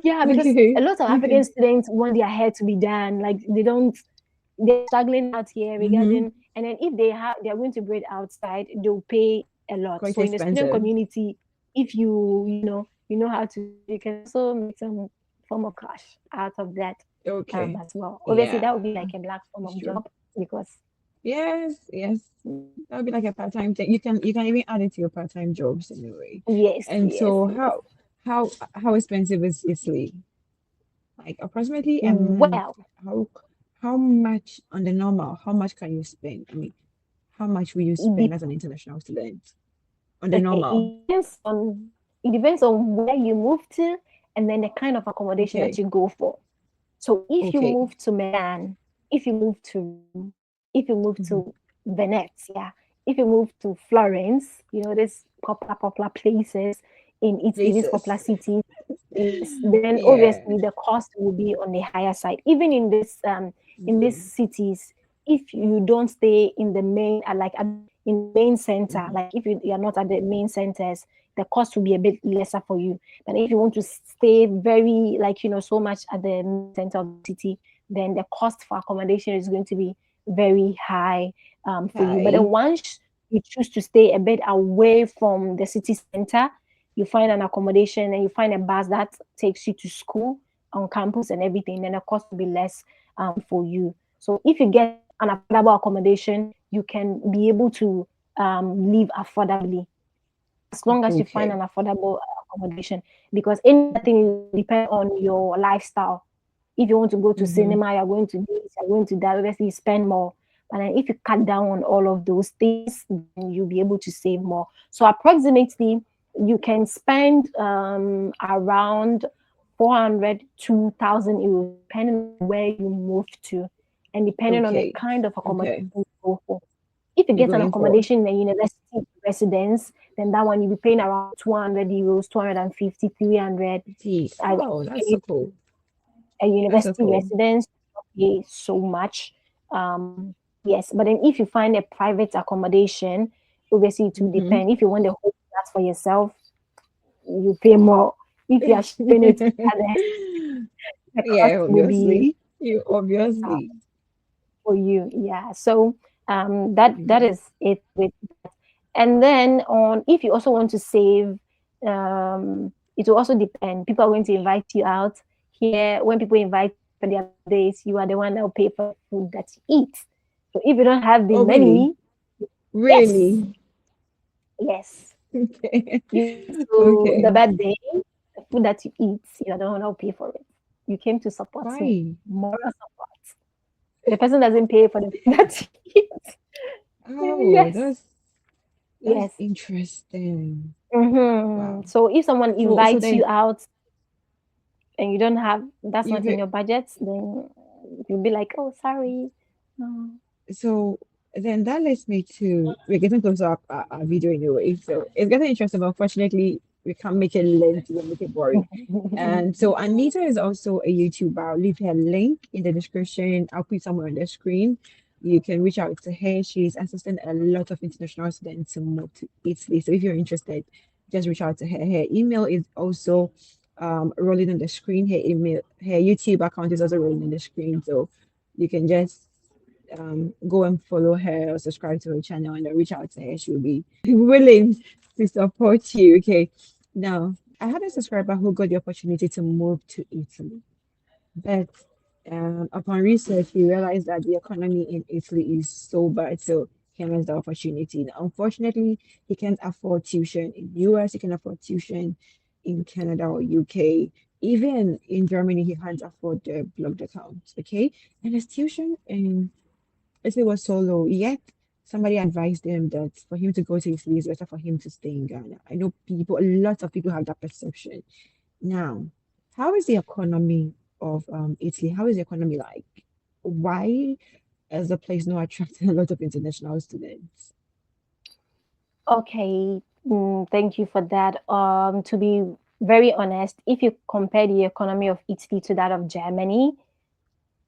S2: Yeah, because a
S1: Okay.
S2: lot of African
S1: Okay.
S2: students want their hair to be done. Like they're struggling out here
S1: Mm-hmm.
S2: regarding, and then if they're going to braid outside, they'll pay a lot.
S1: Quite
S2: So in the student
S1: expensive.
S2: community, if you know how to braid, you can also make some form of cash out of that
S1: Okay.
S2: as well. Obviously, that would be
S1: Yeah.
S2: like a black form
S1: It's
S2: of
S1: true.
S2: job because
S1: Yes. Yes. That would be like a part-time thing. You can even add it to your part-time jobs anyway.
S2: yes,
S1: And
S2: yes,
S1: so
S2: yes.
S1: how expensive is Italy? Like approximately a month.
S2: Well,
S1: How how much on the normal? How much can you spend? I mean, how much will you
S2: it
S1: spend
S2: depends.
S1: as an international student on the
S2: Okay,
S1: normal?
S2: it depends on where you move to and then the kind of accommodation that
S1: Okay.
S2: you go for. So if you
S1: Okay.
S2: move to Milan, if you move to Rome, if you move
S1: Hmm.
S2: to Venezia, if you move to Florence, these popular places in Italy, these popular
S1: Places.
S2: cities, yes, then
S1: Yeah.
S2: obviously the cost will be on the higher side. Even in these
S1: Hmm.
S2: cities, if you don't stay in the main in the main center,
S1: Hmm.
S2: like if you're not at the main centers, the cost will be a bit lesser for you. But if you want to stay very like so much at the main center of the city, then the cost for accommodation is going to be very high for you. But then
S1: Hi.
S2: once you choose to stay a bit away from the city center, you find an accommodation and you find a bus that takes you to school on campus and everything, then the cost will be less for you. So if you get an affordable accommodation, you can be able to live affordably as long as you find
S1: Okay.
S2: an affordable accommodation. Because any other thing will depend on your lifestyle. If you want to go to
S1: Hmm.
S2: cinema, you're going to this, you're going to that, obviously you spend more. But then if you cut down on all of those things, then you'll be able to save more. So approximately, you can spend around 400 to 1,000 euros, depending on where you move to, and depending on the
S1: Okay.
S2: kind of accommodation
S1: Okay.
S2: you go for. If you
S1: You're
S2: get an
S1: going for.
S2: accommodation in a university residence, then that one you'll be paying around 200 euros, 250, 300.
S1: Tea.
S2: I
S1: Oh, that's
S2: pay
S1: so cool.
S2: a
S1: That's so
S2: university
S1: cool.
S2: residence, pay so much. Yes, but then if you find a private accommodation, obviously it will
S1: Hmm.
S2: depend. If you want the whole flat for yourself, you pay more. If you are sharing it with others, the cost
S1: Yeah,
S2: will be
S1: obviously. You
S2: uh,
S1: obviously.
S2: for you. Yeah. So that
S1: Okay.
S2: is it with that. And then on if you also want to save, it will also depend. People are going to invite you out here. When people invite you out for their birthdays, you are the one that will pay for the food that you eat. So if you don't have the
S1: Oh, really?
S2: money, yes,
S1: Really?
S2: yes,
S1: Okay.
S2: you came to the
S1: Okay.
S2: birthday, the food that you eat, you are the one that will pay for it. You came to support me,
S1: Why?
S2: moral support. The person doesn't pay for the food that you eat.
S1: Oh,
S2: Yes,
S1: that's
S2: yes.
S1: interesting. Wow.
S2: So if someone
S1: So
S2: invites
S1: then
S2: you out and you don't have, that's
S1: you
S2: not in
S1: could
S2: your budget, then you'll be like, oh, sorry. No.
S1: so then that leads me to we're getting close to our video anyway. So it's getting interesting, but unfortunately we can't make it lengthy and make it boring. And so Anita is also a YouTuber. I'll leave her link in the description. I'll put somewhere on the screen. You can reach out to her. She's assisting a lot of international students to move to Italy. So if you're interested, just reach out to her. Her email is also rolling on the screen. Her YouTube account is also rolling on the screen. So you can just go and follow her or subscribe to her channel and then reach out to her. She'll be willing to support you. Okay. Now, I had a subscriber who got the opportunity to move to Italy, but upon research, he realized that the economy in Italy is so bad. So him as the opportunity. Now, unfortunately, he can't afford tuition in US, he can afford tuition in Canada or UK. Even in Germany, he can't afford the blocked account. Okay. And his tuition in Italy was so low. Yet somebody advised him that for him to go to Italy is better for him to stay in Ghana. I know people, a lot of people have that perception. Now, how is the economy of Italy? How is the economy like? Why is the place not attracting a lot of international students?
S2: Okay, thank you for that. To be very honest, if you compare the economy of Italy to that of Germany,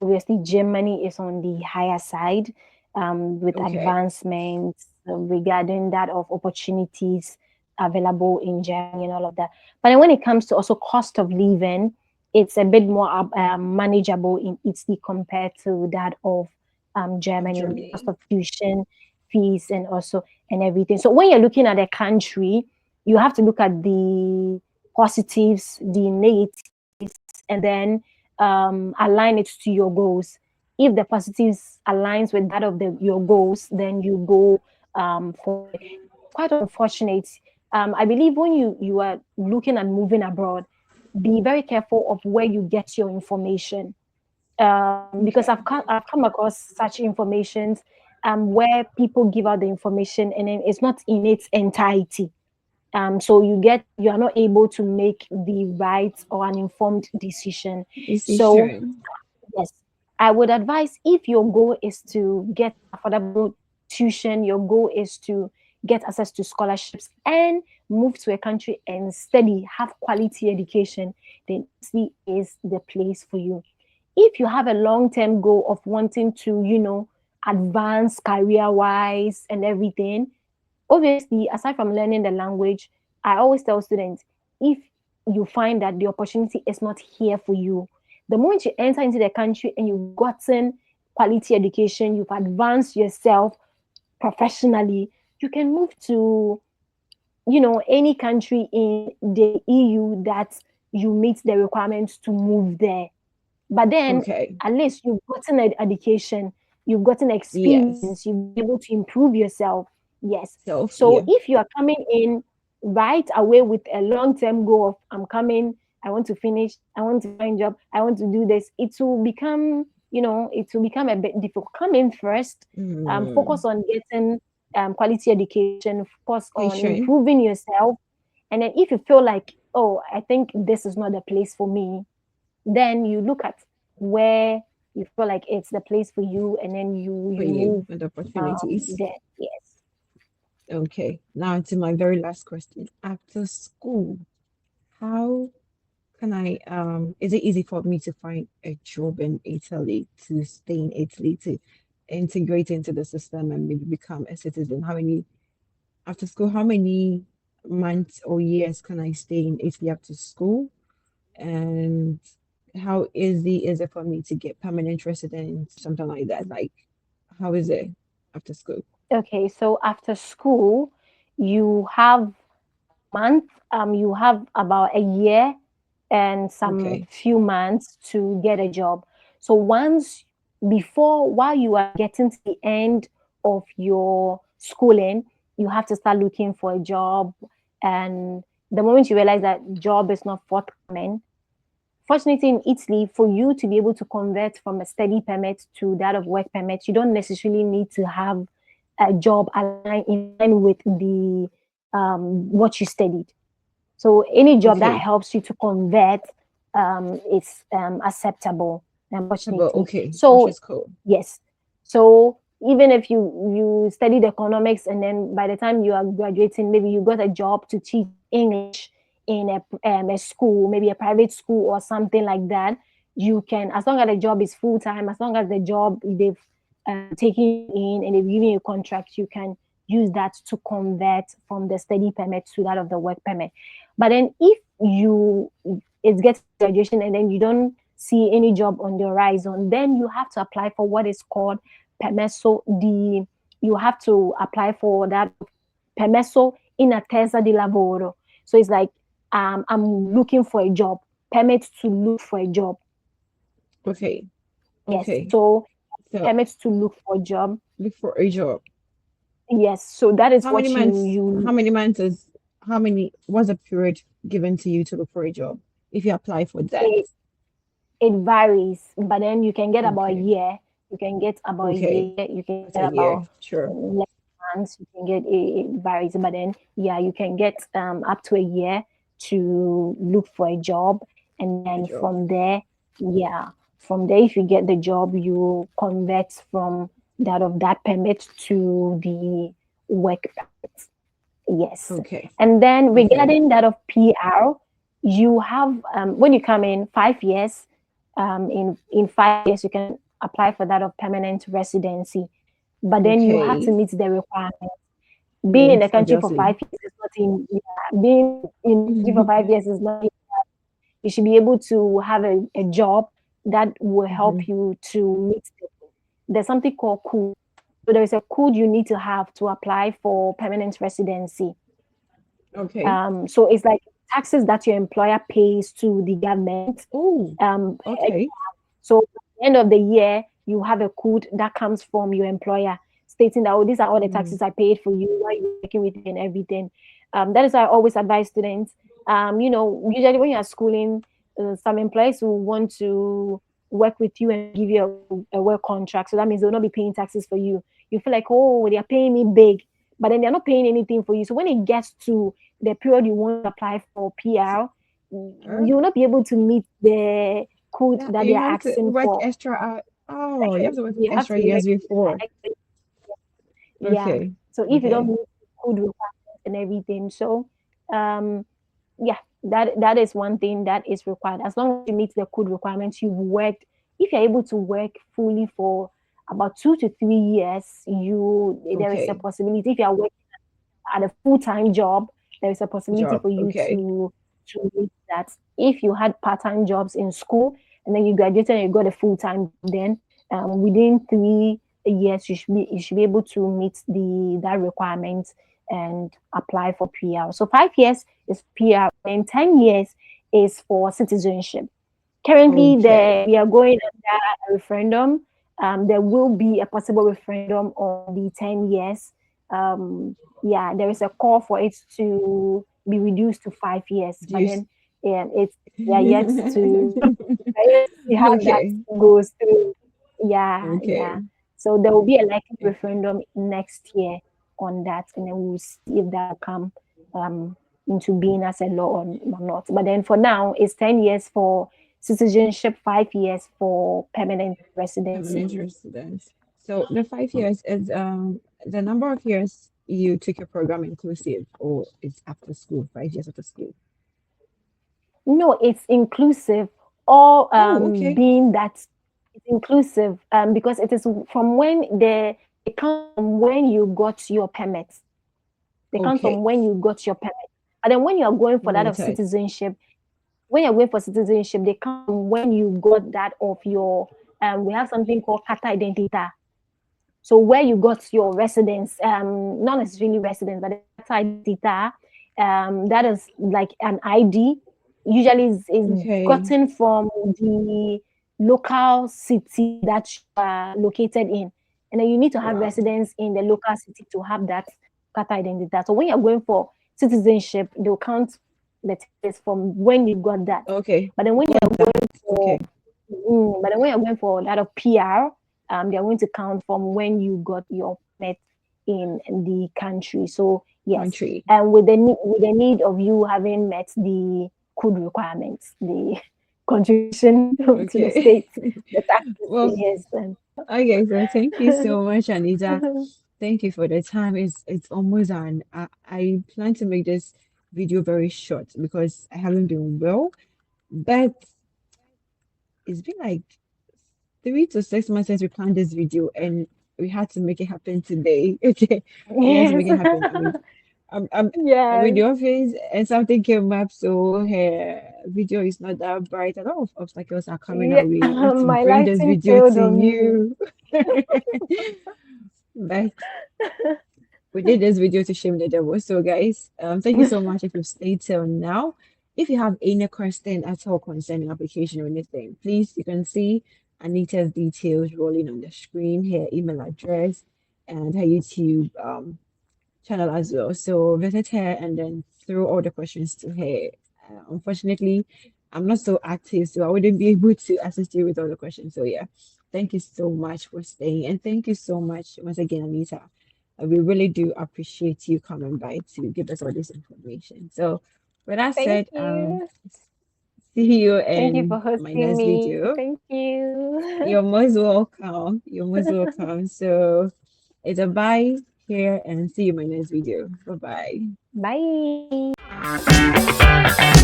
S2: obviously Germany is on the higher side, with
S1: Okay,
S2: advancements regarding that of opportunities available in Germany and all of that. But then when it comes to also cost of living, it's a bit more manageable in Italy compared to that of
S1: of
S2: Germany, cost
S1: Germany.
S2: of tuition fees and also and everything. So when you're looking at a country, you have to look at the positives, the negatives, and then align it to your goals. If the positives aligns with that of your goals, then you go for it. It's quite unfortunate. I believe when you are looking at moving abroad, be very careful of where you get your information, because
S1: Okay,
S2: I've come across such informations where people give out the information and then it's not in its entirety. So you are not able to make the right or an informed decision. So
S1: decision.
S2: yes, I would advise, if your goal is to get affordable tuition, your goal is to get access to scholarships and move to a country and study, have quality education, then Italy is the place for you. If you have a long term goal of wanting to, advance career wise and everything, obviously, aside from learning the language, I always tell students, if you find that the opportunity is not here for you, the moment you enter into the country and you've gotten quality education, you've advanced yourself professionally, you can move to, any country in the EU that you meet the requirements to move there. But then
S1: Okay,
S2: at least you've gotten an education, you've gotten
S1: yes.
S2: experience, you've been able to improve yourself. Yes.
S1: Self,
S2: So
S1: yeah.
S2: if you are coming in right away with a long-term goal of I'm coming, I want to finish, I want to find job, I want to do this, it will become a bit difficult. Come in first,
S1: Mm,
S2: focus on getting quality education, focus on
S1: question.
S2: improving yourself. And then if you feel like, oh, I think this is not the place for me, then you look at where you feel like it's the place for you, and then
S1: For
S2: you
S1: you
S2: move
S1: and opportunities.
S2: there. Yes.
S1: Okay, now to my very last question. After school, how can I, is it easy for me to find a job in Italy, to stay in Italy, to integrate into the system and maybe become a citizen? After school, how many months or years can I stay in Italy after school? And how easy is it for me to get permanent residence, something like that? Like, how is it after school?
S2: Okay, so after school, you have a month, you have about a year and some
S1: Okay,
S2: few months to get a job. So while you are getting to the end of your schooling, you have to start looking for a job. And the moment you realize that job is not forthcoming, fortunately, in Italy, for you to be able to convert from a study permit to that of work permit, you don't necessarily need to have a job in line with the what you studied. So any job that
S1: okay,
S2: helps you to convert is acceptable,
S1: but
S2: unfortunately.
S1: okay, which
S2: So
S1: is cool.
S2: yes. So even if you studied economics and then by the time you are graduating, maybe you got a job to teach English in a school, maybe a private school or something like that, you can, as long as the job is full time, as long as the job they've taken you in and they've given you a contract, you can use that to convert from the study permit to that of the work permit. But then if you it's getting graduation and then you don't see any job on the horizon, then you have to apply for what is called permesso di you have to apply for that permesso in attesa di lavoro. So it's like I'm looking for a job, permit to look for a job.
S1: Okay,
S2: Yes.
S1: okay.
S2: So
S1: So
S2: permit to look for a job.
S1: look for a job.
S2: Yes, so that is
S1: How many
S2: what
S1: months? How
S2: you
S1: many months is how many was a period given to you to look for a job if you apply for that?
S2: it it varies, but then you can get about a
S1: Okay.
S2: year, you can get about a
S1: Okay.
S2: year, you can
S1: That's
S2: get
S1: a
S2: about
S1: year. Sure.
S2: 11 months, you can get it varies, but then yeah, you can get up to a year to look for a job, and
S1: A
S2: then
S1: job.
S2: from there, yeah, from there, if you get the job, you convert from that of that permit to the work permit. Yes.
S1: Okay.
S2: And then
S1: Okay.
S2: regarding that of PR, you have when you come in 5 years, in 5 years you can apply for that of permanent residency. But then you have to
S1: Okay.
S2: meet the requirement. Being in the
S1: Mint,
S2: country for
S1: obviously.
S2: 5 years is not in yeah, being in the country for 5 years is not. You should be able to have a job that will help
S1: Mhm.
S2: you to meet. There's something called code. So there is a code you need to have to apply for permanent residency.
S1: Okay.
S2: So it's like taxes that your employer pays to the government.
S1: Oh,
S2: Eh,
S1: okay.
S2: so at the end of the year, you have a code that comes from your employer stating that, oh, these are all the
S1: Mm.
S2: taxes I paid for you while you're working with me and everything. That is why I always advise students. Usually when you're schooling, some employers will want to work with you and give you a work contract. So that means they'll not be paying taxes for you. You feel like, oh, they're paying me big, but then they're not paying anything for you. So when it gets to the period you want to apply for PR,
S1: Uh,
S2: you will not be able to meet the code
S1: yeah,
S2: that they
S1: you
S2: are
S1: have to
S2: asking
S1: work
S2: for.
S1: extra Oh, you
S2: Like
S1: have to work
S2: you have
S1: extra
S2: to
S1: years
S2: like
S1: before.
S2: yeah.
S1: Okay.
S2: So if you don't
S1: Okay.
S2: meet the code requirements and everything, so um yeah, that is one thing that is required. As long as you meet the code requirements, you've worked. If you're able to work fully for about 2 to 3 years, you there is a
S1: Okay.
S2: possibility. If you are working at a full-time job, there is a possibility
S1: Job.
S2: for you
S1: Okay.
S2: to reach that. If you had part-time jobs in school and then you graduated and you got a full-time job, then within 3 years you should be able to meet the that requirement and apply for PR. So 5 years is PR, and 10 years is for citizenship. Currently,
S1: Okay.
S2: we are going under a referendum. There will be a possible referendum on the 10 years. Yeah, there is a call for it to be reduced to 5 years,
S1: Do
S2: but
S1: you
S2: then yeah, it's we are yet to see how that
S1: Okay.
S2: goes through. Yeah, yeah.
S1: Okay.
S2: So there will be a likely
S1: Okay.
S2: referendum next year on that, and then we'll see if that will come um, into being as a law or not. But then for now, it's 10 years for citizenship, 5 years for permanent residency.
S1: Permanent residence. So the 5 years is the number of years you took your program inclusive, or it's after school, 5 years after school.
S2: No, it's inclusive. All
S1: Oh, okay.
S2: being that it's inclusive because it is from when they count from when you got your permit. They come from
S1: Okay.
S2: when you got your permit. But then when you are going for that of
S1: Noted.
S2: citizenship, when you're going for citizenship, they come from when you got that of your we have something called Carta Identita. So where you got your residence, not necessarily residence, but the Carta Identita, that is like an ID. Usually is
S1: Okay.
S2: gotten from the local city that you are located in. And then you need to have
S1: Wow.
S2: residence in the local city to have that Carta Identita. So when you're going for citizenship, they'll count the years from when you got that.
S1: Okay.
S2: But then when
S1: Got
S2: you're
S1: that.
S2: going for
S1: Okay.
S2: but then when you're going for that of PR, they're going to count from when you got your permit in the country. So yes,
S1: Country.
S2: and with the need of you having met the code requirements, the contribution to the
S1: Okay.
S2: state, the taxes,
S1: Well,
S2: yes, and
S1: okay, so thank you so much, Anita. Thank you for the time. It's almost on. I plan to make this video very short because I haven't been well, but it's been like 3 to 6 months since we planned this video, and we had to make it happen today. Okay, we had to
S2: yes,
S1: make it happen. I'm in
S2: yes,
S1: the office and something came up, so her video is not that bright. A lot of obstacles are coming
S2: yeah.
S1: our way. We have to
S2: My
S1: bring this
S2: lighting
S1: video
S2: failed
S1: to
S2: on me.
S1: you. But we did this video to shame the devil. So guys, thank you so much if you've stayed till now. If you have any question at all concerning application or anything, please you can see Anita's details rolling on the screen, her email address, and her YouTube channel as well. So visit her and then throw all the questions to her. Unfortunately, I'm not so active, so I wouldn't be able to assist you with all the questions. So yeah, thank you so much for staying, and thank you so much once again, Anita. We really do appreciate you coming by to give us all this information. So, with that
S2: Thank
S1: said,
S2: you.
S1: see you
S2: Thank you for
S1: in my
S2: hosting
S1: next
S2: me.
S1: video.
S2: Thank you.
S1: You're most welcome. You're most welcome. So, it's a bye here and see you in my next video. Bye bye.
S2: Bye.